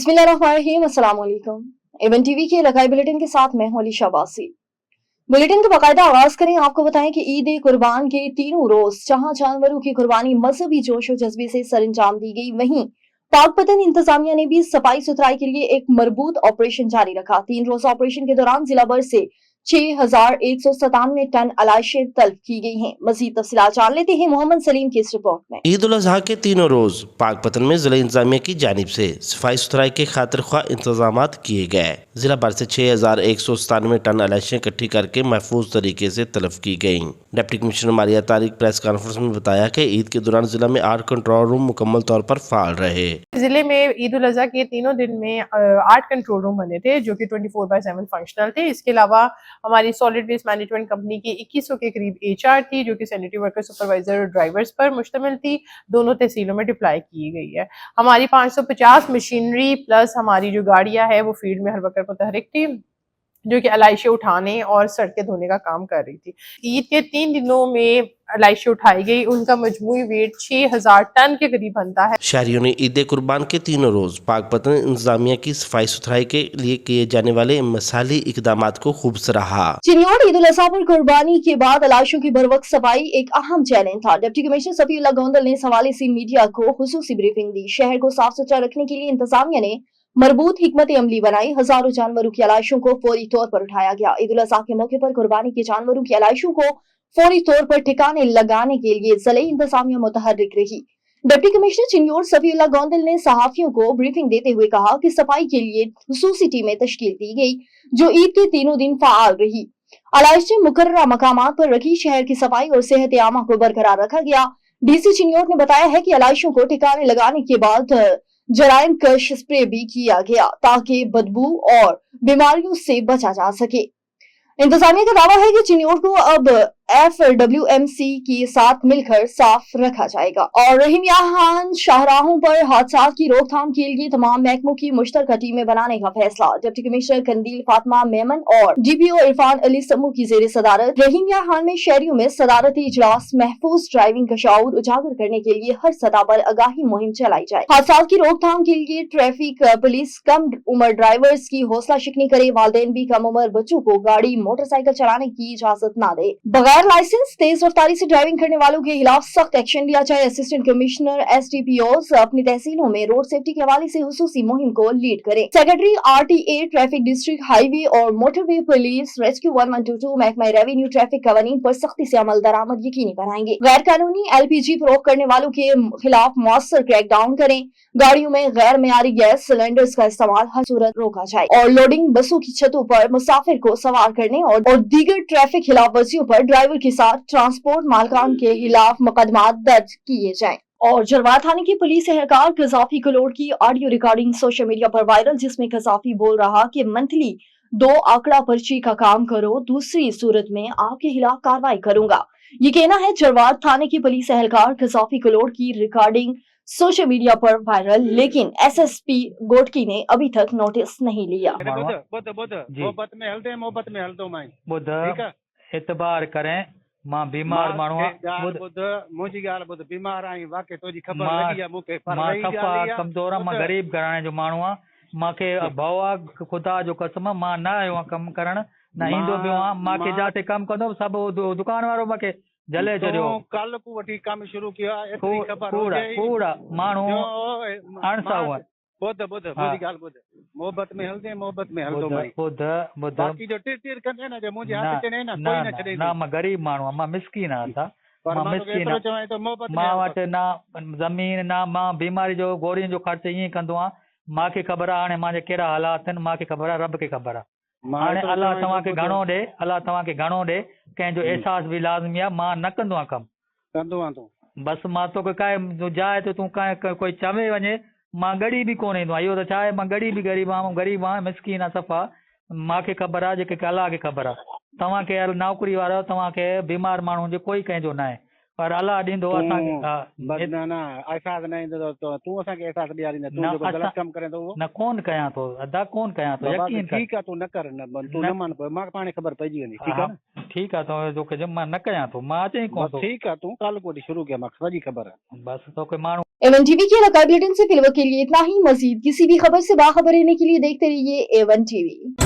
बिस्मिल्लाहिर्रहमानिर्रहीम, अस्सलाम वालेकुम। एवन टीवी के लगाई बुलेटिन के साथ मैं हूं अलीशा बासी। बुलेटिन का बाकायदा आगाज करें। आपको बताएं कि ईद कुर्बान के तीनों रोज जहां जानवरों की कुर्बानी मजहबी जोश और जज्बे से सरंजाम दी गई, वहीं पाकपतन इंतजामिया ने भी सफाई सुथराई के लिए एक मरबूत ऑपरेशन जारी रखा। 3 रोजा ऑपरेशन के दौरान जिला भर से 6197 टन अलाइशें तल्फ की गई हैं। मजीद तफसीलात जान लेते हैं मोहम्मद सलीम की इस रिपोर्ट में। ईद उल अजहा के तीनों रोज पाकपतन में जिला इंतजामिया की जानिब से सफाई सुथराई के खातिर ख्वाह इंतजाम किए गए। जिला भर से 6197 टन अलाइशें इकट्ठी करके महफूज तरीके से तलब की गयी। Deputy commissioner Maria Tariq press conference में बताया कि ईद के दौरान जिला में 8 कंट्रोल रूम मुकम्मल तौर पर फाल रहे। जिले में ईद उल अजहा के तीनों दिन में 8 कंट्रोल रूम बने थे जो कि 24/7 फंक्शनल थे। इसके अलावा हमारी सॉलिड वेस्ट मैनेजमेंट कंपनी की 2100 के करीब HR थी जो कि सैनिटरी वर्कर, सुपरवाइजर और ड्राइवर्स पर मुश्तमिल थी। दोनों तहसीलों में डिप्लॉय की गई है। हमारी 550 मशीनरी प्लस हमारी जो गाड़ियां है वो फील्ड में हर वक्त मुतहरिक थी जो कि अलाइशे उठाने और सड़कें धोने का काम कर रही थी। ईद के 3 दिनों में अलाइशे उठाई गई, उनका मजमूई वेट 6000 टन के करीब बनता है। शहरियों ने ईद कुर्बान के तीनों रोज पाकपतन इंतजामिया की सफाई सुथराई के लिए किए जाने वाले मिसाली इकदाम को खूब सराहा। चिन्योड़ ईद उल अजहा पर कुर्बानी के बाद अलाइशों की बरवक्त सफाई एक अहम चैलेंज था। डिप्टी कमिश्नर सफीउल्लाह गोंदल ने इस हवाले से मीडिया को खुसूसी ब्रीफिंग दी। शहर को साफ सुथरा रखने के लिए इंतजामिया ने मरबूत हिकमत अमली बनाई। हजारों जानवरों की अलाइशों को फौरी तौर पर उठाया गया। ईद उल अजहा के मौके पर कुर्बानी के जानवरों की अलाइशों को फौरी तौर पर ठिकाने लगाने के लिए जिले इंतजामिया मुतहर्रिक रही। डिप्टी कमिश्नर चिन्योड़ सफीउल्लाह गोंदल ने सहाफियों को ब्रीफिंग देते हुए कहा कि सफाई के लिए खुसूसी टीमें तश्कील दी गई जो ईद के तीनों दिन फाल रही। अलाइशें मुकर्ररा मकामात पर रखी। शहर की सफाई और सेहत आमा को बरकरार रखा गया। DC चिन्योड़ ने बताया है कि अलाइशों को ठिकाने लगाने के बाद जराइम कश स्प्रे भी किया गया ताकि बदबू और बीमारियों से बचा जा सके। इंतजामिया का दावा है कि चिन्योड़ को अब FWMC के साथ मिलकर साफ रखा जाएगा और रहीमियाहान शाहराहों पर हादसात की रोकथाम के लिए तमाम महकमों की मुश्तरका टीमें बनाने का फैसला। डिप्टी कमिश्नर कंदील फातिमा मेमन और DPO इरफान अली समू की जेर सदारत रहीमियाहान में शहरियों में सदारती इजलास महफूज ड्राइविंग का शऊर उजागर करने के लिए हर सतह पर आगाही मुहिम चलाई जाए। हादसात की रोकथाम के लिए ट्रैफिक पुलिस कम उम्र ड्राइवर्स की हौसला शिकनी करे। वालिदैन भी कम उम्र बच्चों को गाड़ी मोटरसाइकिल चलाने की इजाजत न दे। बगैर लाइसेंस तेज रफ्तारी से ड्राइविंग करने वालों के खिलाफ सख्त एक्शन लिया जाए। असिस्टेंट कमिश्नर SDPOs अपनी तहसीलों में रोड सेफ्टी के हवाले से हुसूसी मुहिम को लीड करें। Secretary RTA traffic district highway और मोटरवे पुलिस रेस्क्यू 1122 महकमा रेवेन्यू ट्रैफिक कवानीन पर सख्ती से अमल दरामद यकीनी बनाएंगे। गैर कानूनी LPG फरोख्त करने वालों के खिलाफ मौसर क्रैकडाउन करें। गाड़ियों में गैर मेयारी गैस सिलेंडर्स का इस्तेमाल हर सूरत रोका जाए और लोडिंग बसों की छतों पर मुसाफिर को सवार करने और दीगर ट्रैफिक खिलाफ वर्जियों पर ड्राइवर के साथ ट्रांसपोर्ट मालकान के खिलाफ मुकदमा दर्ज किए जाएं। और जरवार थाने की पुलिस एहलकार कजाफी कलोड़ की ऑडियो रिकॉर्डिंग सोशल मीडिया पर वायरल, जिसमें कजाफी बोल रहा कि मंथली 2 आंकड़ा पर्ची का काम करो, दूसरी सूरत में आपके खिलाफ कार्रवाई करूंगा। ये कहना है जरवार थाने की पुलिस एहलकार कजाफी कलोड़ की रिकॉर्डिंग सोशल मीडिया पर वायरल, लेकिन SSP गोटकी ने अभी तक नोटिस नहीं लिया। मोहब्बत में हल दो मैं एतबार करें मां बीमार माण्हू मुंहिंजी ॻाल्हि ॿुध, बीमार आहीं वाकई तुंहिंजी ख़बर लॻी आहे मूंखे, मां खफ़ा कमज़ोर मां गरीब घराणे जो माण्हू आहियां। मूंखे भउ आहे ख़ुदा जो कसम, मां न आयो आहियां कमु करण, न ईंदो पियो आहियां। मूंखे जिते कमु कंदो सभु दुकान वारो मूंखे जले छॾियो। कल को वठी कमु शुरू कयो आहे, कूड़ा माण्हू अणसाऊ आहे। ॿुध मुंहिंजी ॻाल्हि ॿुध, मोहब्बत में हलजे, मोहब्बत में हलंदो मैं। ॿुध बाक़ी जो टिर कंदे न जो मुंहिंजे हथ ते न कोई न छॾे। ना मां गरीब माण्हू आहियां, मां मिसकीन आहियां। मां मिसकीन आहियां, मां वटि ना ज़मीन ना मां बीमारी जो गोरियुनि जो ख़र्च ईअं कंदो आहियां। मूंखे ख़बर आहे हाणे मुंहिंजे कहिड़ा हालात आहिनि, मूंखे ख़बर आहे, रब खे ख़बर आहे। हाणे अलाह तव्हांखे घणो ॾे, अलाह तव्हांखे घणो ॾे, कंहिंजो एहसास बि लाज़मी आहे। मां न कंदो आहियां कमु, कंदो आहियां तूं बसि मां तोखे काए जाइ ते तूं कोई चवे वञे, मां गड़ी बि कोन ईंदो आहियां। इहो त छा आहे, मां गड़ी बि गरीब आहियां, मिसकीन आहे सफ़ा। मूंखे ख़बर आहे जेके अलाह खे ख़बर आहे। तव्हांखे नौकिरी वारो, तव्हांखे बीमार माण्हू जो कोई कंहिंजो न आहे, पर अलाह ॾींदो असांखे। एहसास न ईंदो तूं असांखे एहसास ॾियारींदा, तूं जेको ग़लति कमु करे थो न कोन कयां थो, अदा कोन कयां थो, यकीन ठीक आहे, तूं न कर, तूं न मान, मां पाणे ख़बर पइजी वेंदी। ठीक आहे न, ठीकु आहे त तोखे जब मां न कयां थो मां अचई कोन थो ठीक है तू कल को शुरू किया मां सजी खबर है बस तोखे माण्हू एवन टीवी के इलाकाई बुलेटिन से फिलहाल के लिए इतना ही। मजीद किसी भी खबर से बाखबर रहने के लिए देखते रहिए एवन टीवी।